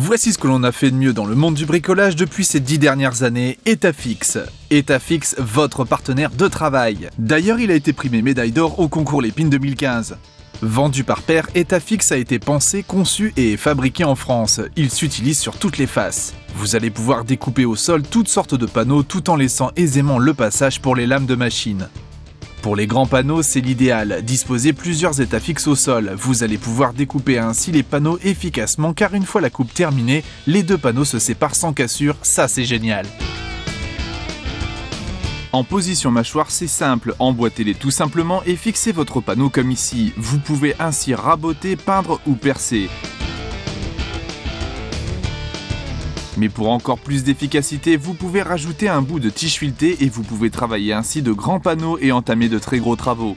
Voici ce que l'on a fait de mieux dans le monde du bricolage depuis ces 10 dernières années, Etafix. Etafix, votre partenaire de travail. D'ailleurs, il a été primé médaille d'or au concours Lépine 2015. Vendu par pair, Etafix a été pensé, conçu et fabriqué en France. Il s'utilise sur toutes les faces. Vous allez pouvoir découper au sol toutes sortes de panneaux tout en laissant aisément le passage pour les lames de machine. Pour les grands panneaux, c'est l'idéal. Disposez plusieurs Etafix au sol. Vous allez pouvoir découper ainsi les panneaux efficacement car une fois la coupe terminée, les deux panneaux se séparent sans cassure, ça c'est génial. En position mâchoire, c'est simple, emboîtez-les tout simplement et fixez votre panneau comme ici. Vous pouvez ainsi raboter, peindre ou percer. Mais pour encore plus d'efficacité, vous pouvez rajouter un bout de tige filetée et vous pouvez travailler ainsi de grands panneaux et entamer de très gros travaux.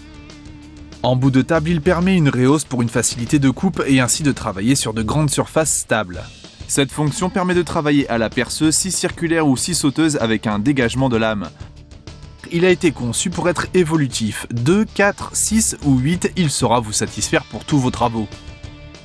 En bout de table, il permet une rehausse pour une facilité de coupe et ainsi de travailler sur de grandes surfaces stables. Cette fonction permet de travailler à la perceuse, scie circulaire ou scie sauteuse avec un dégagement de lame. Il a été conçu pour être évolutif. 2, 4, 6 ou 8, il saura vous satisfaire pour tous vos travaux.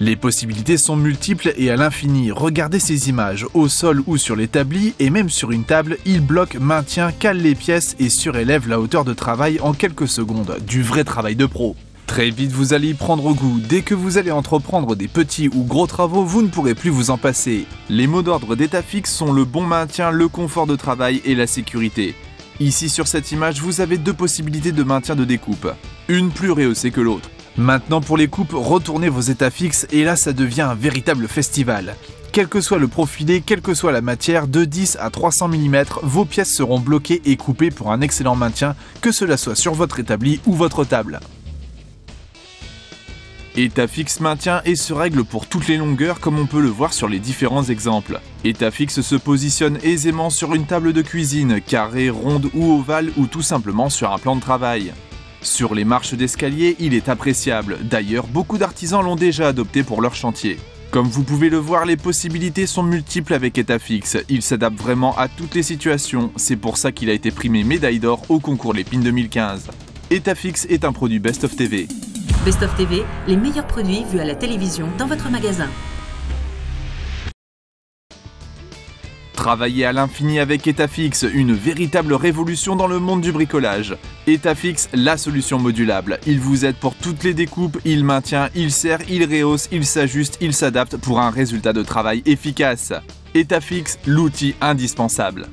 Les possibilités sont multiples et à l'infini. Regardez ces images, au sol ou sur l'établi et même sur une table, il bloque, maintient, cale les pièces et surélève la hauteur de travail en quelques secondes. Du vrai travail de pro. Très vite vous allez y prendre goût. Dès que vous allez entreprendre des petits ou gros travaux, vous ne pourrez plus vous en passer. Les mots d'ordre d'Etafix sont le bon maintien, le confort de travail et la sécurité. Ici sur cette image, vous avez deux possibilités de maintien de découpe. Une plus rehaussée que l'autre. Maintenant pour les coupes, retournez vos Etafix et là ça devient un véritable festival. Quel que soit le profilé, quelle que soit la matière, de 10 à 300 mm, vos pièces seront bloquées et coupées pour un excellent maintien, que cela soit sur votre établi ou votre table. Etafix maintient et se règle pour toutes les longueurs comme on peut le voir sur les différents exemples. Etafix se positionne aisément sur une table de cuisine, carrée, ronde ou ovale ou tout simplement sur un plan de travail. Sur les marches d'escalier, il est appréciable. D'ailleurs, beaucoup d'artisans l'ont déjà adopté pour leur chantier. Comme vous pouvez le voir, les possibilités sont multiples avec Etafix. Il s'adapte vraiment à toutes les situations. C'est pour ça qu'il a été primé médaille d'or au concours Lépine 2015. Etafix est un produit Best of TV. Best of TV, les meilleurs produits vus à la télévision dans votre magasin. Travaillez à l'infini avec Etafix, une véritable révolution dans le monde du bricolage. Etafix, la solution modulable. Il vous aide pour toutes les découpes, il maintient, il serre, il rehausse, il s'ajuste, il s'adapte pour un résultat de travail efficace. Etafix, l'outil indispensable.